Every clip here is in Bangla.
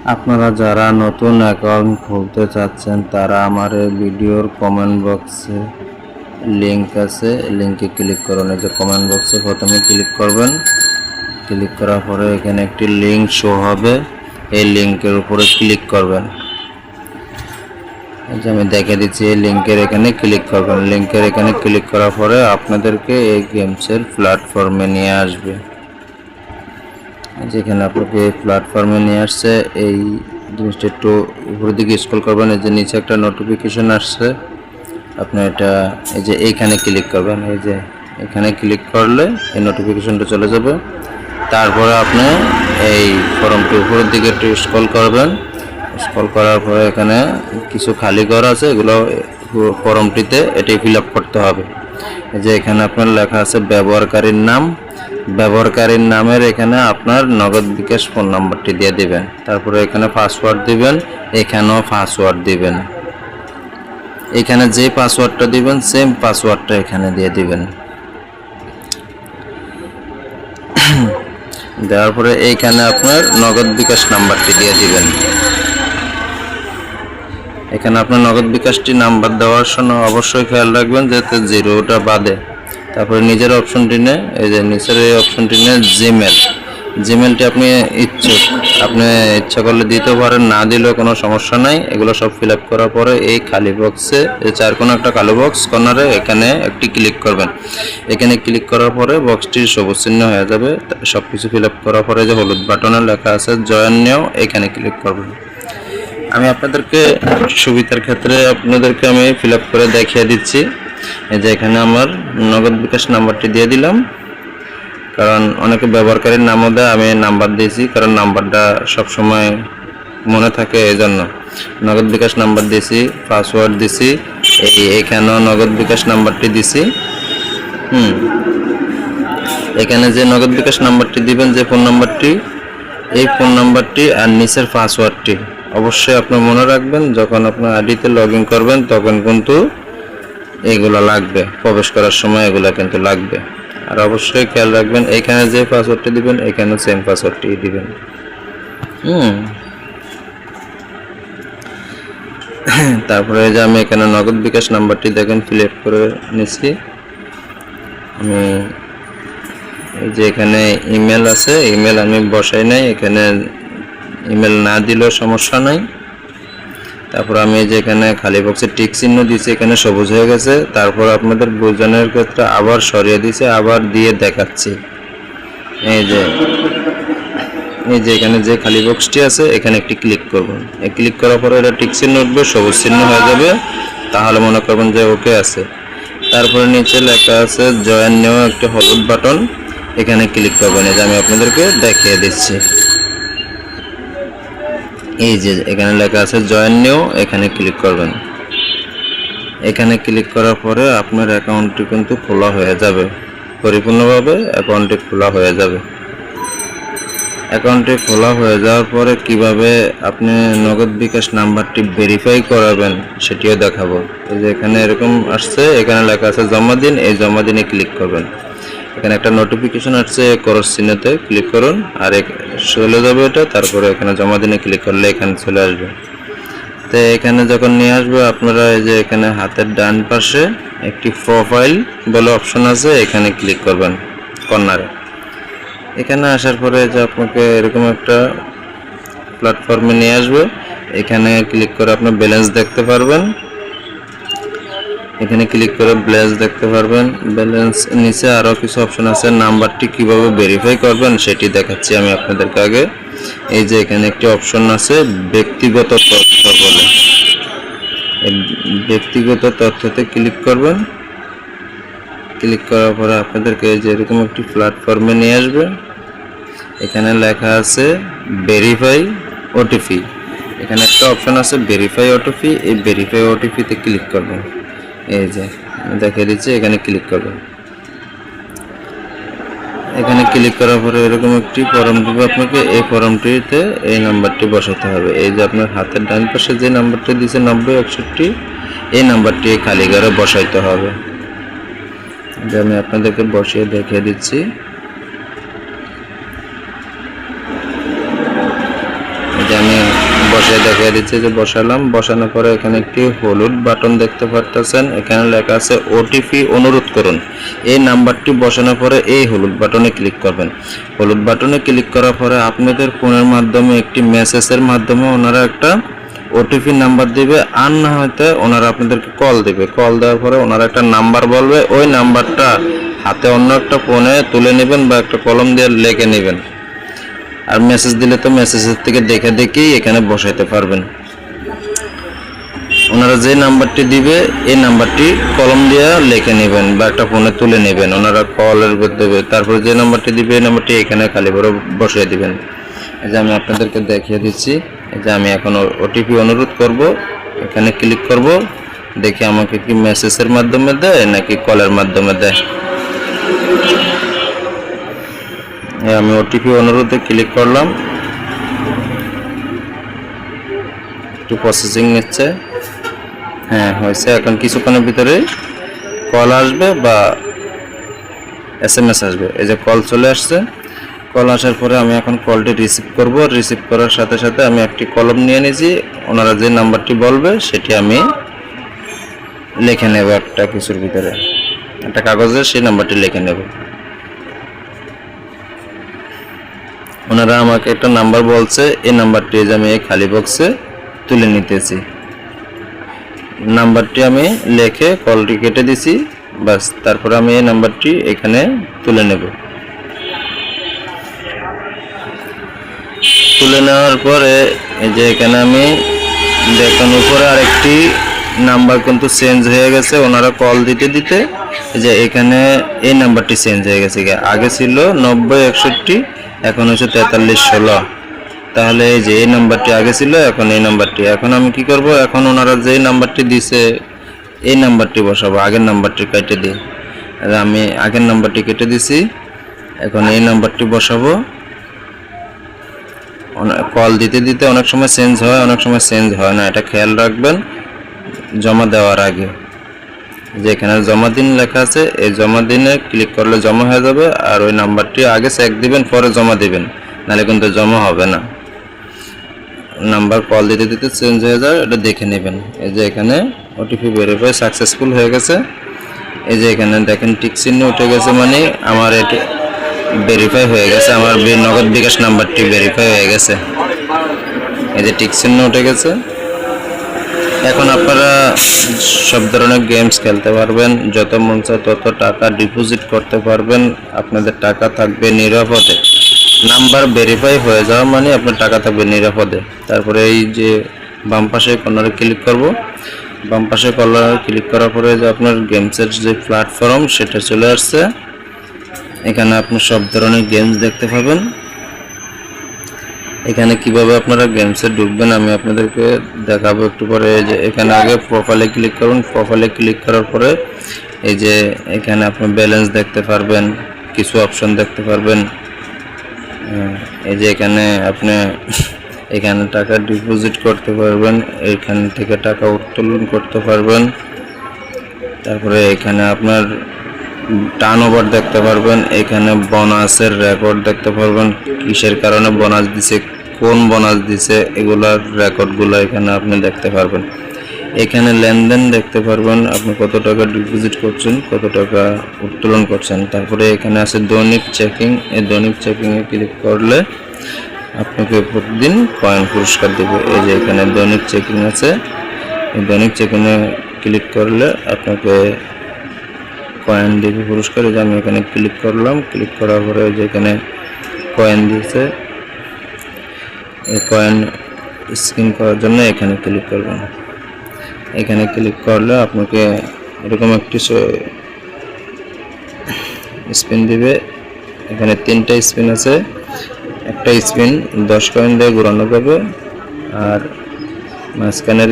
আপনারা যারা নতুন অ্যাকাউন্ট খুলতে চাচ্ছেন তারা আমার এই ভিডিওর কমেন্ট বক্সে লিংক আছে, লিংকে ক্লিক করুন। এই যে কমেন্ট বক্সে প্রথমে ক্লিক করবেন, ক্লিক করার পরে এখানে একটি লিংক শো হবে, এই লিংকের উপরে ক্লিক করবেন। এই যে আমি দেখে দিচ্ছি, এই লিংকের এখানে ক্লিক করবেন। লিংকের এখানে ক্লিক করার পরে আপনাদেরকে এই গেমসের প্ল্যাটফর্মে নিয়ে আসবে। যেখানে আপনাকে এই প্ল্যাটফর্মে নিয়ে আসছে, এই জিনিসটা একটু উপরের দিকে স্ক্রল করবেন। এই যে নিচে একটা নোটিফিকেশন আসছে, আপনি এটা এই যে এইখানে ক্লিক করবেন। এই যে এখানে ক্লিক করলে এই নোটিফিকেশনটা চলে যাবে। তারপরে আপনি এই ফর্মটি উপরের দিকে একটু স্ক্রল করবেন। স্ক্রল করার পরে এখানে কিছু খালি ঘর আছে, এগুলো ফর্মটিতে এটাই ফিল আপ করতে হবে। এই যে এখানে আপনার লেখা আছে ব্যবহারকারীর নাম, ব্যবহারকারীর নামের এখানে আপনার নগদ বিকাশ ফোন নাম্বারটি দিয়ে দিবেন। তারপরে এখানে পাসওয়ার্ড দিবেন, এখানেও পাসওয়ার্ড দিবেন। এখানে যে পাসওয়ার্ডটা দিবেন সেম পাসওয়ার্ডটা এখানে দিয়ে দিবেন। দেওয়ার পরে এইখানে আপনার নগদ বিকাশ নাম্বারটি দিয়ে দিবেন। এখানে আপনার নগদ বিকাশটি নাম্বার দেওয়ার সময় অবশ্যই খেয়াল রাখবেন যাতে জিরোটা বাদে। তারপরে নিজের অপশনটি নিয়ে এই যে নিচের এই অপশনটি নিয়ে জিমেলটি আপনি আপনি ইচ্ছা করলে দিতে পারেন, না দিলেও কোনো সমস্যা নাই। এগুলো সব ফিল আপ করার পরে এই খালি বক্সে এই চার কোনো একটা কালো বক্স কর্নারে এখানে একটি ক্লিক করবেন। এখানে ক্লিক করার পরে বক্সটি সবুজ চিহ্ন হয়ে যাবে। সব কিছু ফিল আপ করার পরে যে হলুদ বাটনে লেখা আছে জয়েন নিউ, এখানে ক্লিক করবেন। আমি আপনাদেরকে সুবিধার ক্ষেত্রে আপনাদেরকে আমি ফিল আপ করে দেখিয়ে দিচ্ছি। এই যে এখানে আমার নগদ বিকাশ নাম্বারটি দিয়ে দিলাম, কারণ অনেকে ব্যবহারকারীর নামও দেয়, আমি নাম্বার দিয়েছি কারণ নাম্বারটা সবসময় মনে থাকে, এই জন্য নগদ বিকাশ নাম্বার দিয়েছি, পাসওয়ার্ড দিছি, এইখানেও নগদ বিকাশ নাম্বারটি দিছি। এখানে যে নগদ বিকাশ নাম্বারটি দিবেন, যে ফোন নাম্বারটি, এই ফোন নাম্বারটি আর নিচের পাসওয়ার্ডটি অবশ্যই আপনি মনে রাখবেন। যখন আপনার আইডিতে লগ ইন করবেন তখন কিন্তু এগুলো লাগবে, প্রবেশ করার সময় এগুলো কিন্তু লাগবে। আর অবশ্যই খেয়াল রাখবেন এখানে যে পাসওয়ার্ডটি দিবেন এখানে সেম পাসওয়ার্ডটি দিবেন। তারপরে যে আমি এখানে নগদ বিকাশ নাম্বারটি দেখেন ফিল আপ করে নিচ্ছি। আমি এই যে এখানে ইমেল আছে, ইমেল আমি বসাই নাই, এখানে ইমেল না দিলেও সমস্যা নাই। তারপর আমি যে এখানে খালি বক্সে টিক চিহ্ন দিয়েছি, এখানে সবুজ হয়ে গেছে। তারপর আপনাদের বোঝানোর ক্ষেত্রে আবার সরিয়ে দিয়েছি, আবার দিয়ে দেখাচ্ছি। এই যে এখানে যে খালি বক্সটি আছে এখানে একটি ক্লিক করবেন। এই ক্লিক করার পরে এটা টিক চিহ্ন উঠবে, সবুজ চিহ্ন হয়ে যাবে, তাহলে মনে করবেন যে ওকে আছে। তারপরে নিচে লেখা আছে জয়েন নিউ, একটা হলুদ বাটন, এখানে ক্লিক করবেন। এই যে আমি আপনাদেরকে দেখিয়ে দিচ্ছি। এই যে এখানে লেখা আছে জয়েন নিউ, এখানে ক্লিক করবেন। এখানে ক্লিক করার পরে আপনার অ্যাকাউন্টটি কিন্তু খোলা হয়ে যাবে, পরিপূর্ণভাবে অ্যাকাউন্টটি খোলা হয়ে যাবে। অ্যাকাউন্টটি খোলা হয়ে যাওয়ার পরে কিভাবে আপনি নগদ বিকাশ নাম্বারটি ভেরিফাই করাবেন সেটিও দেখাবো। এই যে এখানে এরকম আসছে, এখানে লেখা আছে জমা দিন, এই জমা দিনে ক্লিক করবেন। এখানে একটা নোটিফিকেশন আসছে, ক্রস চিহ্নতে ক্লিক করুন, আর চলে যাবে এটা। তারপরে এখানে জমা দিনে ক্লিক করলে এখানে চলে আসবে। তো এখানে যখন নিয়ে আসবে আপনারা এই যে এখানে হাতের ডান পাশে একটি প্রোফাইল বলে অপশন আছে, এখানে ক্লিক করবেন কর্নারে। এখানে আসার পরে যে আপনাকে এরকম একটা প্ল্যাটফর্মে নিয়ে আসবে, এখানে ক্লিক করে আপনি ব্যালেন্স দেখতে পারবেন। এখানে ক্লিক করে ব্যালেন্স দেখতে পারবেন। ব্যালেন্স নিচে আরও কিছু অপশন আছে, নাম্বারটি কিভাবে ভেরিফাই করবেন সেটি দেখাচ্ছি আমি আপনাদেরকে আগে। এই যে এখানে একটি অপশন আছে ব্যক্তিগত তথ্য বলে, এই ব্যক্তিগত তথ্যতে ক্লিক করবেন। ক্লিক করার পরে আপনাদেরকে এই যে এরকম একটি প্ল্যাটফর্মে নিয়ে আসবে। এখানে লেখা আছে ভেরিফাই ওটিপি, এখানে একটা অপশন আছে ভেরিফাই ওটিপি, এই ভেরিফাই ওটিপিতে ক্লিক করবেন। এই যে দেখিয়ে দিচ্ছি, এখানে ক্লিক করবেন। এখানে ক্লিক করার পরে এরকম একটি ফর্ম দেবে আপনাকে, এই ফর্মটিতে এই নাম্বারটি বসাতে হবে। এই যে আপনার হাতের ডান পাশে যে নাম্বারটি দিয়েছে 9061, এই নাম্বারটি খালি ঘরে বসাইতে হবে। যে আমি আপনাদেরকে বসিয়ে দেখিয়ে দিচ্ছি। যে আমি বসায় দেখিয়ে দিচ্ছি। যে বসালাম, বসানোর পরে এখানে একটি হলুদ বাটন দেখতে পারতেছেন, এখানে লেখা আছে ওটিপি অনুরোধ করুন। এই নাম্বারটি বসানোর পরে এই হলুদ বাটনে ক্লিক করবেন। হলুদ বাটনে ক্লিক করার পরে আপনাদের ফোনের মাধ্যমে একটি মেসেজের মাধ্যমে ওনারা একটা ওটিপি নাম্বার দিবে, আর না হয়তো ওনারা আপনাদেরকে কল দিবে। কল দেওয়ার পরে ওনারা একটা নাম্বার বলবে, ওই নাম্বারটা হাতে অন্য একটা ফোনে তুলে নেবেন বা একটা কলম দিয়ে লিখে নেবেন। আর মেসেজ দিলে তো মেসেজের থেকে দেখে দেখেই এখানে বসাইতে পারবেন। ওনারা যে নাম্বারটি দিবে এই নাম্বারটি কলম দিয়ে লিখে নেবেন বা একটা ফোনে তুলে নেবেন, ওনারা কলের দেবে। তারপরে যে নাম্বারটি দিবে এই নাম্বারটি এখানে খালি করে বসিয়ে দিবেন। এই যে আমি আপনাদেরকে দেখিয়ে দিচ্ছি। এই যে আমি এখন ওটিপি অনুরোধ করব, এখানে ক্লিক করব, দেখি আমাকে কি মেসেজের মাধ্যমে দেয় নাকি কলের মাধ্যমে দেয়। আমি ওটিপি অনুরোধে ক্লিক করলাম, একটু প্রসেসিং নিচ্ছে। হ্যাঁ হয়েছে, এখন কিছুক্ষণের ভিতরে কল আসবে বা SMS আসবে। এই যে কল চলে আসছে। কল আসার পরে আমি এখন কলটি রিসিভ করব। রিসিভ করার সাথে সাথে আমি একটি কলম নিয়ে নিয়েছি, ওনারা যে নাম্বারটি বলবে সেটি আমি লিখে নেব। একটা কিছুর ভিতরে একটা কাগজে সেই নাম্বারটি লিখে নেব। ওনারা আমাকে একটা নাম্বার বলছে, এই নাম্বারটি যে আমি এই খালি বক্সে তুলে নিতেছি। নাম্বারটি আমি লিখে কলটি কেটে দিছি, বাস। তারপর আমি এই নাম্বারটি এখানে তুলে নেব। তুলে নেওয়ার পরে এই যে এখানে আমি দেখুন উপরে আরেকটি নাম্বার কিন্তু চেঞ্জ হয়ে গেছে। ওনারা কল দিতে দিতে যে এখানে এই নাম্বারটি চেঞ্জ হয়ে গেছে, আগে ছিল 9061, এখন হচ্ছে 4316। তাহলে এই যে এই নাম্বারটি আগে ছিল, এখন এই নাম্বারটি। এখন আমি কি করব, এখন ওনারা যে নাম্বারটি দিছে এই নাম্বারটি বসাবো, আগের নাম্বারটি কেটে দিই। আমি আগের নাম্বারটি কেটে দিছি, এখন এই নাম্বারটি বসাবো। কল দিতে দিতে অনেক সময় চেঞ্জ হয়, অনেক সময় চেঞ্জ হয় না, এটা খেয়াল রাখবেন জমা দেওয়ার আগে। যেখানে জমা দিন লেখা আছে এই জমা দিনে ক্লিক করলে জমা হয়ে যাবে। আর ওই নাম্বারটি আগে চেক দিবেন, পরে জমা দিবেন, নাহলে কিন্তু জমা হবে না। নাম্বার কল দিতে দিতে চেঞ্জ হয়ে যায়, এটা দেখে নেবেন। এই যে এখানে ওটিপি ভেরিফাই সাকসেসফুল হয়ে গেছে। এই যে এখানে দেখেন টিক চিহ্ন উঠে গেছে, মানে আমার এটি ভেরিফাই হয়ে গেছে, আমার নগদ বিকাশ নাম্বারটি ভেরিফাই হয়ে গেছে। এই যে টিক চিহ্ন উঠে গেছে। এখন আপনারা সব ধরনের গেমস খেলতে পারবেন, যত মন চায় তত টাকা ডিপোজিট করতে পারবেন, আপনাদের টাকা থাকবে নিরাপদে। নাম্বার ভেরিফাই হয়ে যাওয়া মানে আপনার টাকা থাকবে নিরাপদে। তারপরে এই যে বাম পাশে কর্নারে ক্লিক করব, বাম পাশে কর্নারে ক্লিক করার পরে যে আপনার গেমসের যে প্ল্যাটফর্ম সেটা চলে আসছে। এখানে আপনি সব ধরনের গেমস দেখতে পাবেন। এখানে কিভাবে আপনারা গেমসে ঢুকবেন আমি আপনাদেরকে দেখাবো একটু পরে। যে এখানে আগে প্রোফাইলে ক্লিক করুন, প্রোফাইলে ক্লিক করার পরে এই যে এখানে আপনি ব্যালেন্স দেখতে পারবেন, কিছু অপশন দেখতে পারবেন। এই যে এখানে আপনি এখানে টাকা ডিপোজিট করতে পারবেন, এখান থেকে টাকা উত্তোলন করতে পারবেন। তারপরে এখানে আপনার টার্ন ওভার দেখতে পারবেন, এখানে বোনাসের রেকর্ড দেখতে পারবেন, কিসের কারণে বোনাস দিছে, কোন বোনাস দিছে, এগুলার রেকর্ডগুলো এখানে আপনি দেখতে পারবেন। এখানে লেনদেন দেখতে পারবেন, আপনি কত টাকা ডিপোজিট করছেন, কত টাকা উত্তোলন করছেন। তারপরে এখানে আছে দৈনিক চেকিং, এই দৈনিক চেকিংয়ে ক্লিক করলে আপনাকে প্রতিদিন কয়েন পুরস্কার দেবে। এই যে এখানে দৈনিক চেকিং আছে, এই দৈনিক চেকিংয়ে ক্লিক করলে আপনাকে কয়েন দিবে পুরস্কার। এই যে আমি এখানে ক্লিক করলাম, ক্লিক করার পরে যে এখানে কয়েন দিয়েছে, এই কয়েন স্ক্যান করার জন্য এখানে ক্লিক করবেন। এখানে ক্লিক করলে আপনাকে এরকম একটি স্পিন দিবে। এখানে 3টা স্পিন আছে, একটা স্পিন 10 কয়েন দিয়ে ঘোরানো যাবে, আর মাঝখানের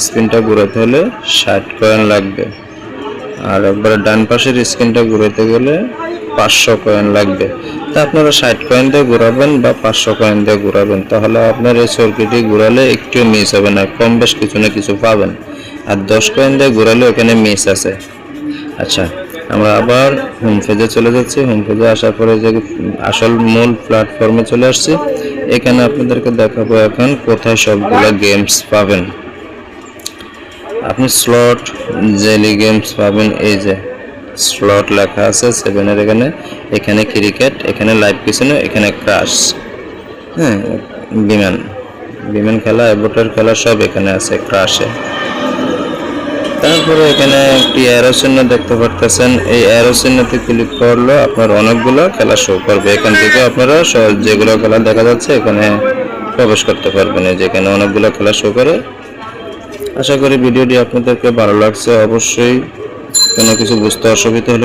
স্পিনটা ঘোরাতে হলে 60 কয়েন লাগবে, আর একবারে ডান পাশের স্ক্রিনটা ঘুরাতে গেলে 500 কয়েন লাগবে। তা আপনারা 60 কয়েন দিয়ে ঘোরাবেন বা 500 কয়েন দিয়ে ঘোরাবেন, তাহলে আপনার এই সার্কিটটি ঘোরালে একটু মিস হবে না, কম বেশ কিছু না কিছু পাবেন। আর 10 কয়েন দিয়ে ঘোরালে ওখানে মিস আছে। আচ্ছা, আমরা আবার হোম পেজে চলে যাচ্ছি। হোম পেজে আসার পরে যে আসল মূল প্ল্যাটফর্মে চলে আসছি। এখানে আপনাদেরকে দেখাবো এখন কোথায় সবগুলো গেমস পাবেন। আপনি স্লট জেলি গেমস পাবেন, এই যে স্লট লেখা আছে 7 এর এখানে ক্রিকেট, এখানে লাইভ পিছনে, এখানে ক্রাশ, হ্যাঁ বিমান খেলা, এবোটার খেলা সব এখানে আছে ক্রাশে। তারপরে এখানে একটি অ্যারো চিহ্ন দেখতে পাচ্ছেন, এই অ্যারো চিহ্নতে ক্লিক করলে আপনার অনেকগুলো খেলা শো করবে। এখান থেকে আপনারা যেগুলো খেলা দেখা যাচ্ছে এখানে প্রবেশ করতে পারবেন, যেখানে অনেকগুলো খেলা শো করে। আশা করি ভিডিওটি আপনাদেরকে ভালো লাগছে। অবশ্যই কোনো কিছু বুঝতে অসুবিধা হলে